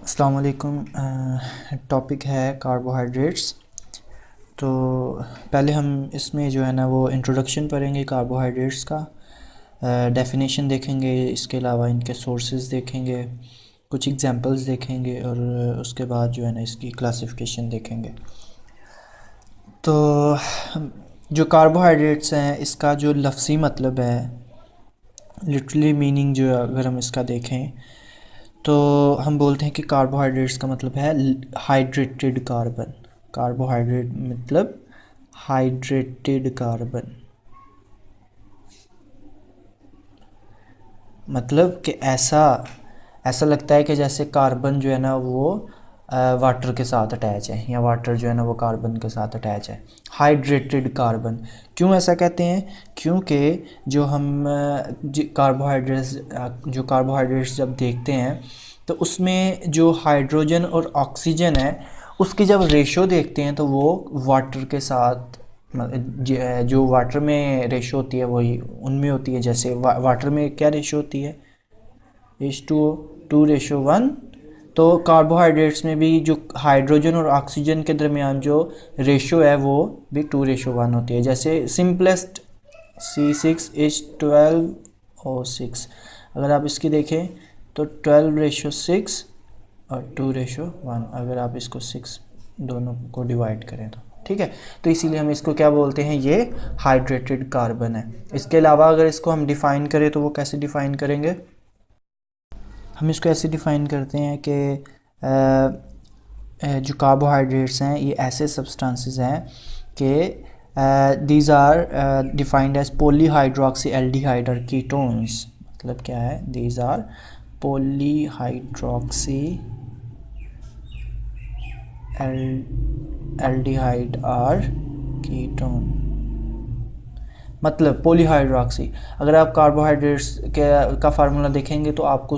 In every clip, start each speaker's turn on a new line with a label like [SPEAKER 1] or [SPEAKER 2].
[SPEAKER 1] अस्सलाम वालेकुम। टॉपिक है कार्बोहाइड्रेट्स। तो पहले हम इसमें जो है ना वो इंट्रोडक्शन पढ़ेंगे कार्बोहाइड्रेट्स का, डेफिनेशन देखेंगे, इसके अलावा इनके सोर्सेज देखेंगे, कुछ एग्जांपल्स देखेंगे और उसके बाद जो है ना इसकी क्लासिफिकेशन देखेंगे। तो जो कार्बोहाइड्रेट्स हैं इसका जो लफ्ज़ी मतलब है, लिटरली मीनिंग जो अगर हम इसका देखें तो हम बोलते हैं कि कार्बोहाइड्रेट्स का मतलब है हाइड्रेटेड कार्बन। कार्बोहाइड्रेट मतलब हाइड्रेटेड कार्बन, मतलब कि ऐसा ऐसा लगता है कि जैसे कार्बन जो है ना वो वाटर के साथ अटैच है, या वाटर जो है ना वो कार्बन के साथ अटैच है। हाइड्रेटेड कार्बन क्यों ऐसा कहते हैं? क्योंकि जो हम कार्बोहाइड्रेट्स जब देखते हैं तो उसमें जो हाइड्रोजन और ऑक्सीजन है उसकी जब रेशो देखते हैं तो वो वाटर के साथ जो वाटर में रेशो होती है वही उनमें होती है। जैसे वाटर में क्या रेशो होती है? H2O 2:1। तो कार्बोहाइड्रेट्स में भी जो हाइड्रोजन और ऑक्सीजन के दरमियान जो रेशो है वो भी 2:1 होती है। जैसे सिंपलेस्ट C6H12O6, अगर आप इसकी देखें तो 12:6 और 2:1, अगर आप इसको 6 दोनों को डिवाइड करें तो ठीक है। तो इसीलिए हम इसको क्या बोलते हैं, ये हाइड्रेटेड कार्बन है। इसके अलावा अगर इसको हम डिफ़ाइन करें तो वो कैसे डिफ़ाइन करेंगे? हम इसको ऐसे डिफ़ाइन करते हैं कि जो कार्बोहाइड्रेट्स हैं ये ऐसे सब्सटेंसेस हैं कि these are defined as polyhydroxy aldehyde और कीटोन्स। मतलब क्या है? दीज आर पॉलीहाइड्रोक्सी एल्डिहाइड और कीटोन। मतलब पॉलीहाइड्रोक्सी, अगर आप कार्बोहाइड्रेट्स का फार्मूला देखेंगे तो आपको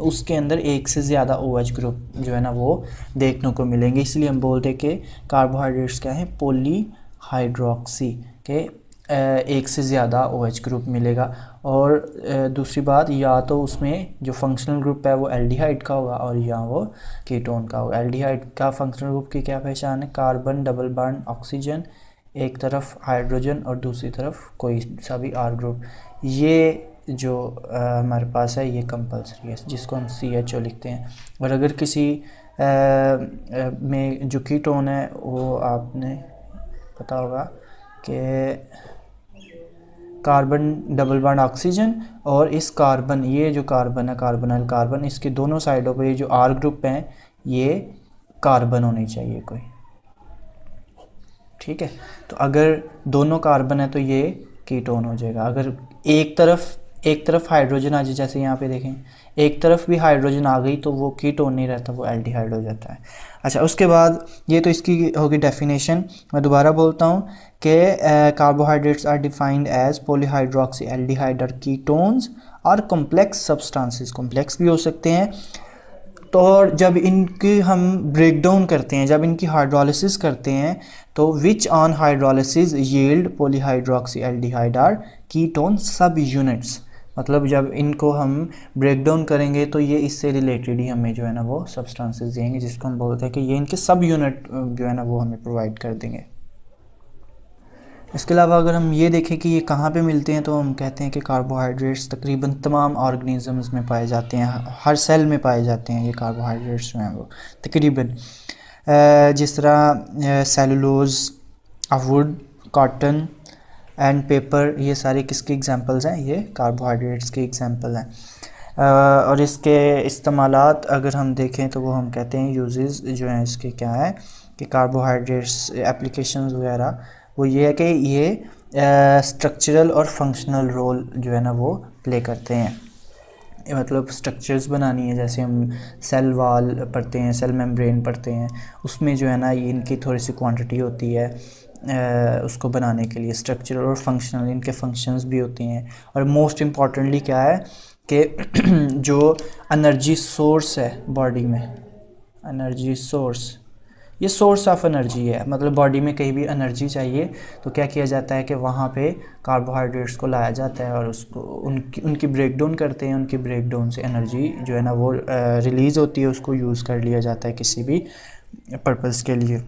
[SPEAKER 1] उसके अंदर एक से ज़्यादा OH ग्रुप जो है ना वो देखने को मिलेंगे। इसलिए हम बोलते हैं कि कार्बोहाइड्रेट्स क्या है, पॉलीहाइड्रोक्सी के एक से ज़्यादा OH ग्रुप मिलेगा। और दूसरी बात, या तो उसमें जो फंक्शनल ग्रुप है वो एल्डिहाइड का होगा और या वो कीटोन का होगा। एल्डिहाइड का फंक्शनल ग्रुप की क्या पहचान है? कार्बन डबल बॉन्ड ऑक्सीजन, एक तरफ हाइड्रोजन और दूसरी तरफ कोई सा भी R ग्रुप। ये जो हमारे पास है ये कंपलसरी है, जिसको हम CHO लिखते हैं। और अगर किसी में जो कीटोन है वो आपने पता होगा कि कार्बन डबल बॉन्ड ऑक्सीजन और इस कार्बन, ये जो कार्बन है कार्बोनाइल कार्बन, इसके दोनों साइडों पर ये जो R ग्रुप हैं ये कार्बन होनी चाहिए कोई, ठीक है। तो अगर दोनों कार्बन है तो ये कीटोन हो जाएगा। अगर एक तरफ हाइड्रोजन आ जाए, जैसे यहाँ पे देखें एक तरफ भी हाइड्रोजन आ गई तो वो कीटोन नहीं रहता, वो एल्डिहाइड हो जाता है। अच्छा, उसके बाद ये तो इसकी होगी डेफिनेशन। मैं दोबारा बोलता हूँ कि carbohydrates are defined as polyhydroxy aldehyde और कीटोन्स और कॉम्प्लेक्स सब्सटेंसेस। कॉम्प्लेक्स भी हो सकते हैं। तो जब इनकी हम ब्रेक डाउन करते हैं, जब इनकी हाइड्रोलिसिस करते हैं तो which on hydrolysis yield polyhydroxy aldehyde or ketone sub units. मतलब जब इनको हम ब्रेक डाउन करेंगे तो ये इससे रिलेटेड ही हमें जो है ना वो सब्सटेंसेस देंगे, जिसको हम बोलते हैं कि ये इनके सब यूनिट जो है ना वो हमें प्रोवाइड कर देंगे। इसके अलावा अगर हम ये देखें कि ये कहाँ पे मिलते हैं तो हम कहते हैं कि कार्बोहाइड्रेट्स तकरीबन तमाम ऑर्गेनिज़म्स में पाए जाते हैं, हर सेल में पाए जाते हैं ये कार्बोहाइड्रेट्स जो हैं वो तकरीबन। जिस तरह cellulose, would, cotton and paper, ये सारे किसके एग्जांपल्स हैं? ये कार्बोहाइड्रेट्स के एग्जांपल हैं। और इसके इस्तेमालात अगर हम देखें तो वो हम कहते हैं यूजेस जो हैं इसके क्या है कि कार्बोहाइड्रेट्स एप्लीकेशंस वगैरह वो ये है कि ये स्ट्रक्चरल और फंक्शनल रोल जो है ना वो प्ले करते हैं। मतलब स्ट्रक्चर्स बनानी है, जैसे हम सेल वाल पढ़ते हैं, सेल मेम्ब्रेन पढ़ते हैं, उसमें जो है ना ये इनकी थोड़ी सी क्वांटिटी होती है उसको बनाने के लिए। स्ट्रक्चरल और फंक्शनल इनके फंक्शंस भी होती हैं। और मोस्ट इम्पॉर्टेंटली क्या है कि जो एनर्जी सोर्स है बॉडी में, एनर्जी सोर्स ये सोर्स ऑफ एनर्जी है, मतलब बॉडी में कहीं भी एनर्जी चाहिए तो क्या किया जाता है कि वहाँ पे कार्बोहाइड्रेट्स को लाया जाता है और उसको उनकी ब्रेक डाउन करते हैं। उनकी ब्रेक डाउन से एनर्जी जो है ना वो रिलीज़ होती है, उसको यूज़ कर लिया जाता है किसी भी पर्पज़ के लिए।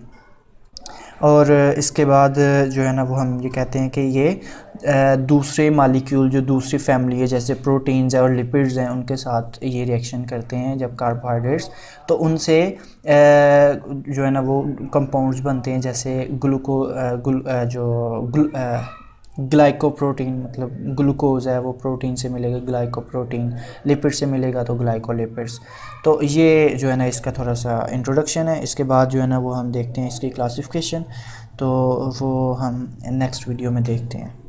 [SPEAKER 1] और इसके बाद जो है ना वो हम ये कहते हैं कि ये दूसरे मालिक्यूल जो दूसरी फैमिली है जैसे प्रोटीन्स है और लिपिड्स हैं उनके साथ ये रिएक्शन करते हैं जब कार्बोहाइड्रेट्स, तो उनसे जो है ना वो कंपाउंड्स बनते हैं जैसे ग्लाइकोप्रोटीन, मतलब ग्लूकोज है वो प्रोटीन से मिलेगा ग्लाइकोप्रोटीन, लिपिड से मिलेगा तो ग्लाइकोलिपिड्स। तो ये जो है ना इसका थोड़ा सा इंट्रोडक्शन है। इसके बाद जो है ना वो हम देखते हैं इसकी क्लासिफिकेशन, तो वो हम नेक्स्ट वीडियो में देखते हैं।